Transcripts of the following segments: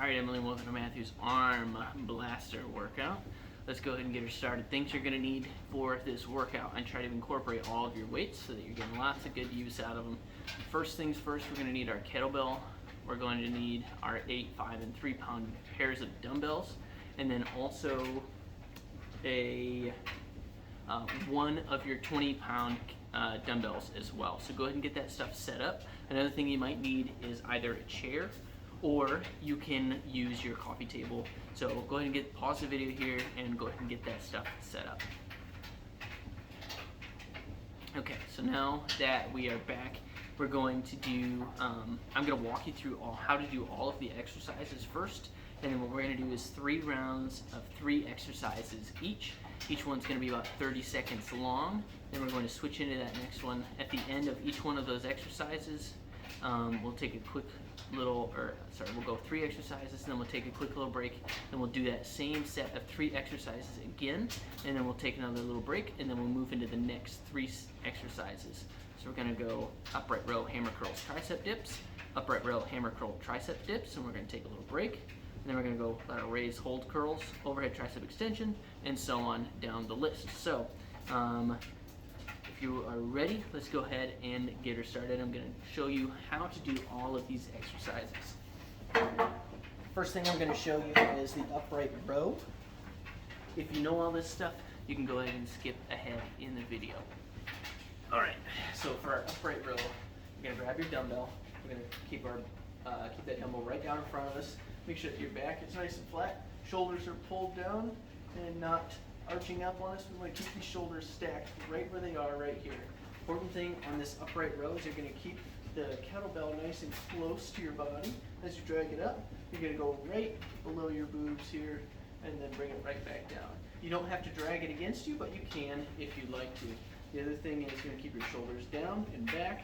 Alright, Emily, welcome to Matthew's Arm Blaster workout. Let's go ahead and get her started. Things you're going to need for this workout, and try to incorporate all of your weights so that you're getting lots of good use out of them. First things first, we're going to need our kettlebell. We're going to need our 8, 5, and 3 pound pairs of dumbbells, and then also one of your 20 pound dumbbells as well. So go ahead and get that stuff set up. Another thing you might need is either a chair, or you can use your coffee table. So go ahead and pause the video here and go ahead and get that stuff set up. Okay, so now that we are back, we're going to do, I'm going to walk you through how to do all of the exercises first, and then what we're going to do is 3 rounds of 3 exercises each. Each one's going to be about 30 seconds long. Then we're going to switch into that next one. At the end of each one of those exercises, we'll take a quick little, we'll go 3 exercises, and then we'll take a quick little break, then we'll do that same set of 3 exercises again, and then we'll take another little break, and then we'll move into the next 3 exercises. So we're going to go upright row, hammer curls, tricep dips, upright row, hammer curl, tricep dips, and we're going to take a little break, and then we're going to go lateral raise, hold curls, overhead tricep extension, and so on down the list. So if you are ready, let's go ahead and get her started. I'm going to show you how to do all of these exercises. First thing I'm going to show you is the upright row. If you know all this stuff, you can go ahead and skip ahead in the video. Alright, so for our upright row, you're going to grab your dumbbell. We're going to keep that dumbbell right down in front of us. Make sure that your back is nice and flat. Shoulders are pulled down and not arching up on us. We want to keep these shoulders stacked right where they are right here. Important thing on this upright row is you're going to keep the kettlebell nice and close to your body. As you drag it up, you're going to go right below your boobs here and then bring it right back down. You don't have to drag it against you, but you can if you'd like to. The other thing is you're going to keep your shoulders down and back.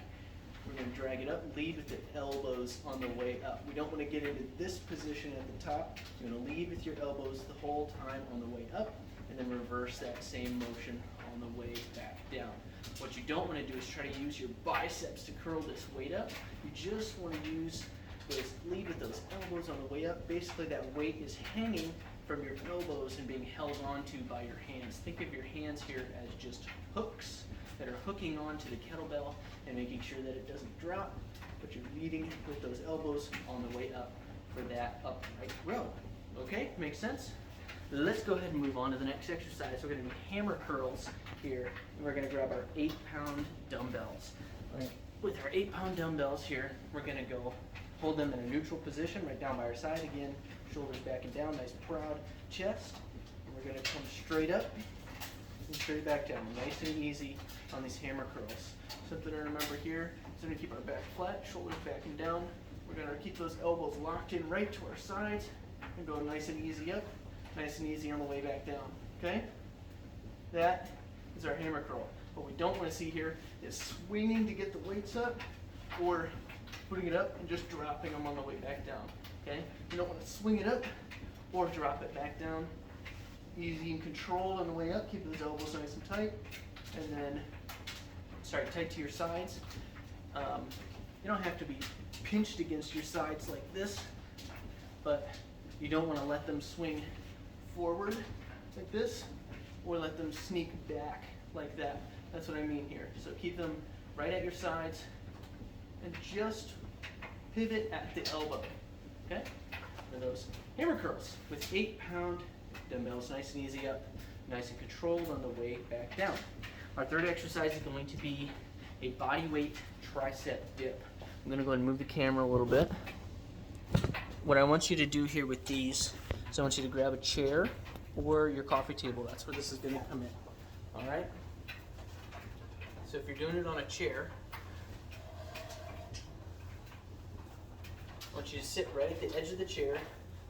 We're going to drag it up and lead with the elbows on the way up. We don't want to get into this position at the top. You're going to lead with your elbows the whole time on the way up, and then reverse that same motion on the way back down. What you don't want to do is try to use your biceps to curl this weight up. You just want to lead with those elbows on the way up. Basically, that weight is hanging from your elbows and being held onto by your hands. Think of your hands here as just hooks that are hooking onto the kettlebell and making sure that it doesn't drop, but you're leading with those elbows on the way up for that upright row. Okay, makes sense? Let's go ahead and move on to the next exercise. We're going to do hammer curls here, and we're going to grab our 8 pound dumbbells. With our 8 pound dumbbells here, we're going to go hold them in a neutral position, right down by our side again, shoulders back and down, nice proud chest. And we're going to come straight up and straight back down, nice and easy on these hammer curls. Something to remember here is we're going to keep our back flat, shoulders back and down. We're going to keep those elbows locked in right to our sides and go nice and easy up, nice and easy on the way back down. Okay? That is our hammer curl. What we don't want to see here is swinging to get the weights up, or putting it up and just dropping them on the way back down. Okay? You don't want to swing it up or drop it back down. Easy and controlled on the way up. Keep those elbows nice and tight, and then tight to your sides. You don't have to be pinched against your sides like this, but you don't want to let them swing forward like this, or let them sneak back like that. That's what I mean here. So keep them right at your sides and just pivot at the elbow. Okay? For those hammer curls with 8 pound dumbbells, nice and easy up, nice and controlled on the way back down. Our third exercise is going to be a body weight tricep dip. I'm going to go ahead and move the camera a little bit. What I want you to do here with these is I want you to grab a chair or your coffee table. That's where this is going to come in. All right? So if you're doing it on a chair, I want you to sit right at the edge of the chair.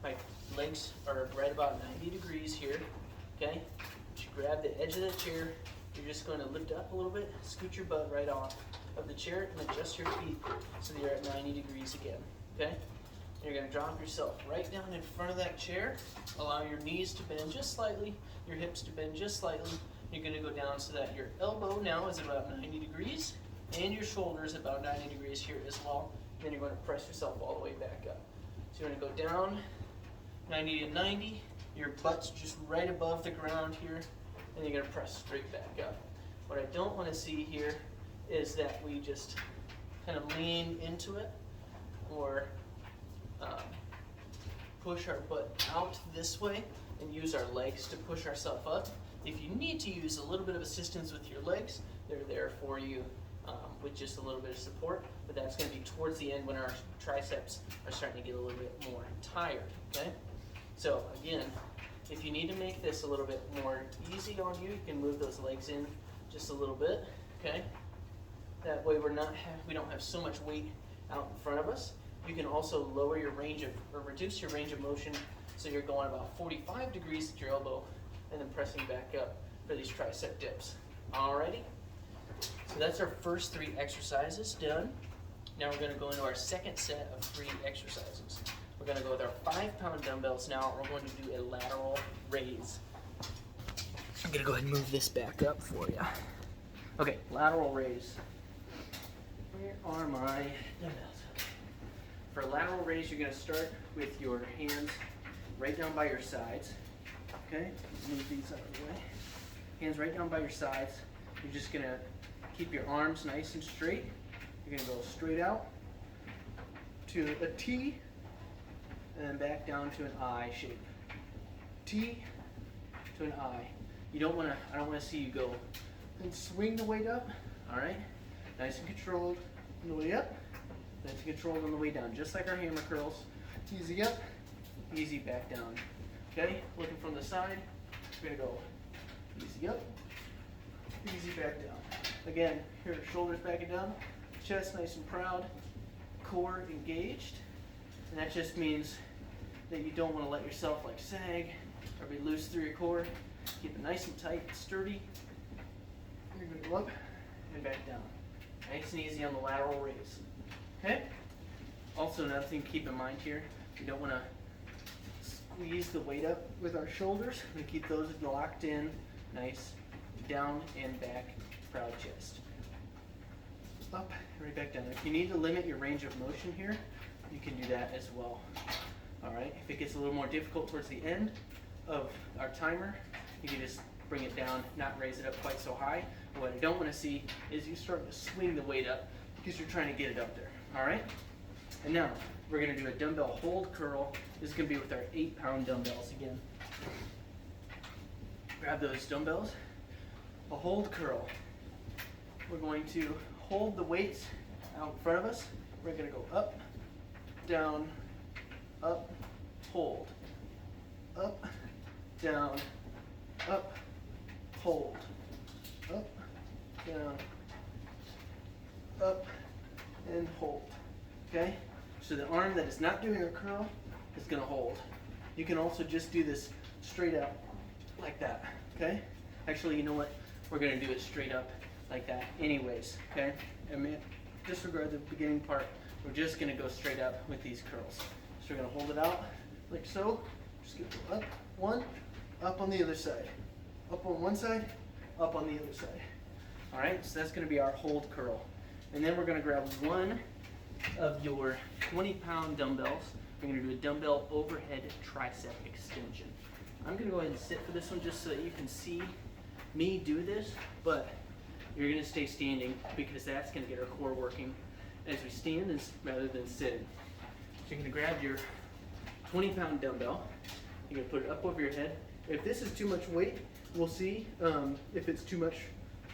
My legs are right about 90 degrees here. Okay? You grab the edge of the chair. You're just going to lift up a little bit, scoot your butt right off of the chair, and adjust your feet so that you're at 90 degrees again. Okay? You're going to drop yourself right down in front of that chair. Allow your knees to bend just slightly, your hips to bend just slightly. You're going to go down so that your elbow now is about 90 degrees, and your shoulder is about 90 degrees here as well. Then you're going to press yourself all the way back up. So you're going to go down 90 to 90. Your butt's just right above the ground here, and you're gonna press straight back up. What I don't wanna see here is that we just kind of lean into it or push our butt out this way and use our legs to push ourselves up. If you need to use a little bit of assistance with your legs, they're there for you with just a little bit of support, but that's going to be towards the end when our triceps are starting to get a little bit more tired, okay? So again, if you need to make this a little bit more easy on you, you can move those legs in just a little bit, okay? That way we don't have so much weight out in front of us. You can also lower your range of, or reduce your range of motion so you're going about 45 degrees at your elbow and then pressing back up for these tricep dips. Alrighty? So that's our first 3 exercises done. Now we're going to go into our second set of 3 exercises. We're going to go with our 5-pound dumbbells now. We're going to do a lateral raise. I'm going to go ahead and move this back up for you. Okay, lateral raise. Where are my dumbbells? For a lateral raise, you're going to start with your hands right down by your sides. Okay, move these out of the way. Hands right down by your sides. You're just going to keep your arms nice and straight. You're going to go straight out to a T and then back down to an I shape. T to an I. I don't want to see you go and swing the weight up. All right, nice and controlled on the way up. Nice and controlled on the way down, just like our hammer curls. Easy up, easy back down. Okay, looking from the side, we're gonna go easy up, easy back down. Again, here, shoulders back and down, chest nice and proud, core engaged. And that just means that you don't want to let yourself like sag or be loose through your core. Keep it nice and tight and sturdy. You're gonna go up and back down. Nice and easy on the lateral raise. Okay? Also, another thing to keep in mind here, we don't want to squeeze the weight up with our shoulders. We keep those locked in, nice, down and back, proud chest. Up, right back down. If you need to limit your range of motion here, you can do that as well. All right, if it gets a little more difficult towards the end of our timer, you can just bring it down, not raise it up quite so high. But what I don't want to see is you start to swing the weight up because you're trying to get it up there. All right? And now, we're going to do a dumbbell hold curl. This is going to be with our 8-pound dumbbells again. Grab those dumbbells. A hold curl. We're going to hold the weights out in front of us. We're going to go up, down, up, hold. Up, down, up, hold. Up, down, up, and hold. Okay? So the arm that is not doing a curl is going to hold. You can also just do this straight up like that. Okay? Actually, you know what? We're going to do it straight up like that anyways. Okay? And disregard the beginning part. We're just going to go straight up with these curls. So we're going to hold it out like so. Just going to go up, one, up on the other side. Up on one side, up on the other side. All right? So that's going to be our hold curl. And then we're going to grab one of your 20-pound dumbbells. We're going to do a dumbbell overhead tricep extension. I'm going to go ahead and sit for this one just so that you can see me do this, but you're going to stay standing because that's going to get our core working as we stand rather than sitting. So you're going to grab your 20-pound dumbbell. You're going to put it up over your head. If this is too much weight, we'll see if it's too much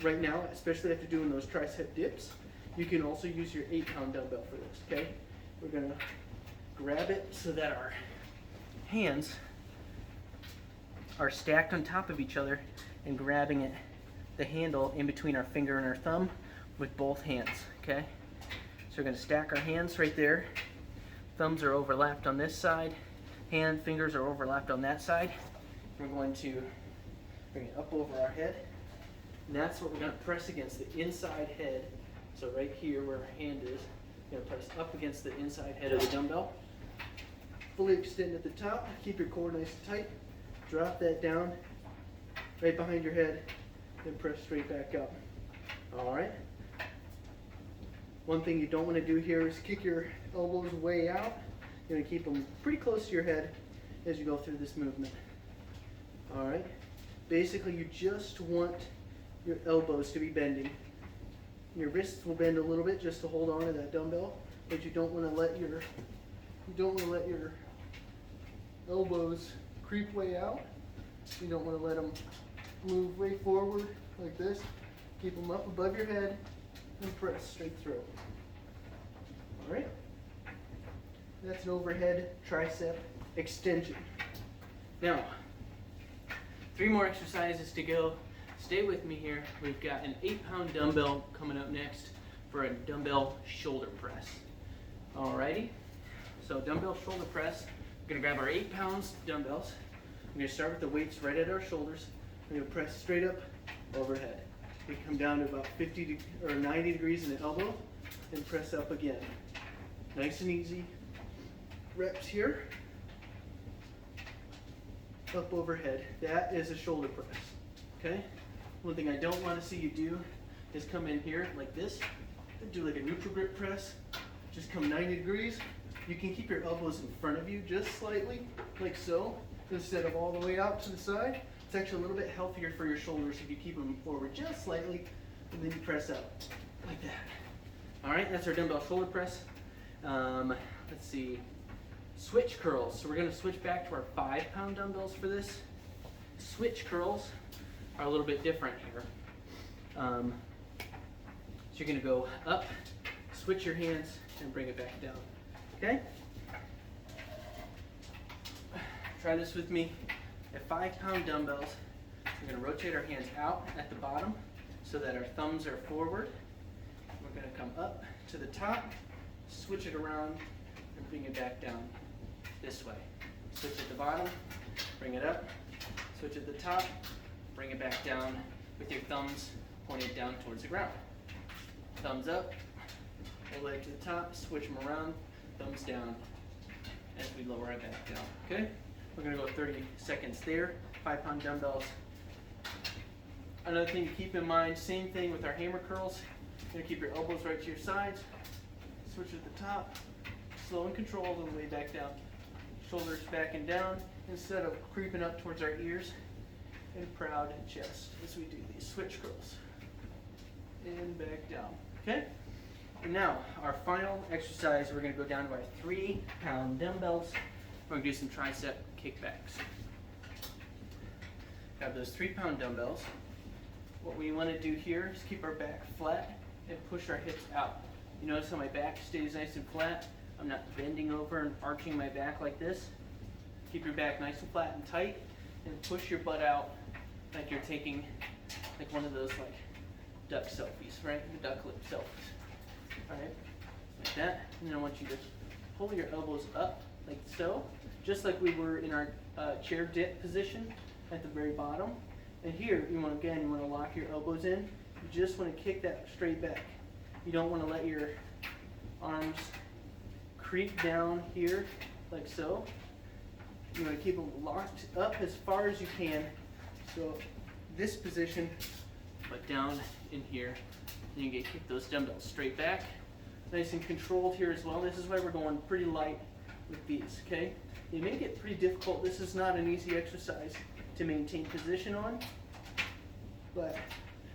right now, especially after doing those tricep dips. You can also use your 8-pound dumbbell for this, okay? We're going to grab it so that our hands are stacked on top of each other and grabbing it, the handle in between our finger and our thumb with both hands, okay? So we're going to stack our hands right there. Thumbs are overlapped on this side. Fingers are overlapped on that side. We're going to bring it up over our head. And that's what we're going to press against, the inside head. So right here where our hand is, you're going to press up against the inside head of the dumbbell. Fully extend at the top. Keep your core nice and tight. Drop that down right behind your head. Then press straight back up. All right. One thing you don't want to do here is kick your elbows way out. You're going to keep them pretty close to your head. as you go through this movement. All right? Basically, you just want your elbows to be bending. Your wrists will bend a little bit just to hold on to that dumbbell, but you don't want to let your elbows creep way out. You don't want to let them move way forward like this. Keep them up above your head and press straight through. All right? That's an overhead tricep extension. Now, 3 more exercises to go. Stay with me here. We've got an 8-pound dumbbell coming up next for a dumbbell shoulder press. Alrighty, so dumbbell shoulder press. We're gonna grab our 8 pounds dumbbells. I'm gonna start with the weights right at our shoulders. We're gonna press straight up overhead. We come down to about 90 degrees in the elbow and press up again. Nice and easy. Reps here. Up overhead. That is a shoulder press. Okay? One thing I don't want to see you do is come in here like this and do like a neutral grip press. Just come 90 degrees. You can keep your elbows in front of you just slightly, like so, instead of all the way out to the side. It's actually a little bit healthier for your shoulders if you keep them forward just slightly, and then you press out like that. All right, that's our dumbbell shoulder press. Let's see, switch curls. So we're gonna switch back to our 5-pound dumbbells for this. Switch curls are a little bit different here. So you're gonna go up, switch your hands, and bring it back down. Okay? Try this with me. At 5-pound dumbbells, we're gonna rotate our hands out at the bottom so that our thumbs are forward. We're gonna come up to the top, switch it around, and bring it back down this way. Switch at the bottom, bring it up, switch at the top, bring it back down with your thumbs pointed down towards the ground. Thumbs up, all the way to the top, switch them around, thumbs down as we lower it back down. Okay? We're gonna go 30 seconds there. 5-pound dumbbells. Another thing to keep in mind, same thing with our hammer curls. You're gonna keep your elbows right to your sides, switch at the top, slow and controlled all the way back down. Shoulders back and down instead of creeping up towards our ears, and proud chest as we do these switch curls. And back down. Okay? And now, our final exercise, we're gonna go down to our 3-pound dumbbells. We're gonna do some tricep kickbacks. Have those 3-pound dumbbells. What we wanna do here is keep our back flat and push our hips out. You notice how my back stays nice and flat? I'm not bending over and arching my back like this. Keep your back nice and flat and tight, and push your butt out like you're taking like one of those like duck selfies, right? The duck lip selfies. Alright, like that. And then I want you to pull your elbows up like so, just like we were in our chair dip position at the very bottom. And here, you want to lock your elbows in. You just want to kick that straight back. You don't want to let your arms creep down here like so. You want to keep them locked up as far as you can. So this position, but down in here. And you get kick those dumbbells straight back. Nice and controlled here as well. This is why we're going pretty light with these, okay? They make it pretty difficult. This is not an easy exercise to maintain position on, but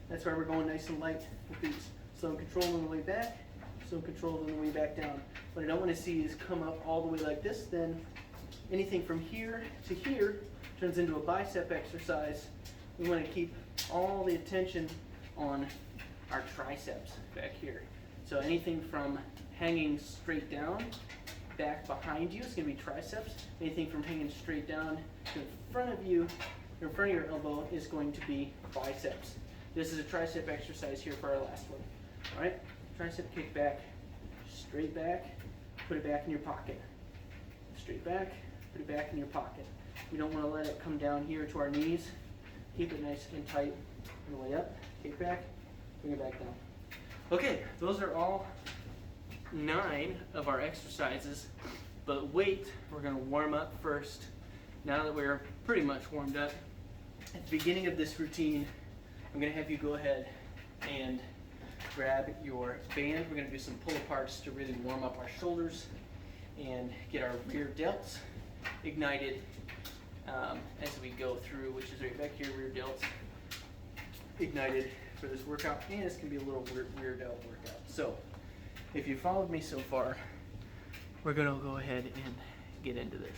that's why we're going nice and light with these. So I'm controlled on the way back, so I'm controlled on the way back down. What I don't want to see is come up all the way like this, then anything from here to here turns into a bicep exercise. We want to keep all the attention on our triceps back here. So anything from hanging straight down, back behind you is going to be triceps. Anything from hanging straight down to in front of you, or in front of your elbow, is going to be biceps. This is a tricep exercise here for our last one. All right, tricep kick back, straight back, put it back in your pocket. Straight back, put it back in your pocket. We don't want to let it come down here to our knees. Keep it nice and tight on the way up. Kick back, bring it back down. Okay, those are all 9 of our exercises, but wait, we're going to warm up first. Now that we're pretty much warmed up, at the beginning of this routine, I'm going to have you go ahead and grab your band. We're going to do some pull-aparts to really warm up our shoulders and get our rear delts ignited as we go through, which is right back here, rear delts ignited for this workout, and it's going to be a little rear delt workout. So if you followed me so far, we're going to go ahead and get into this.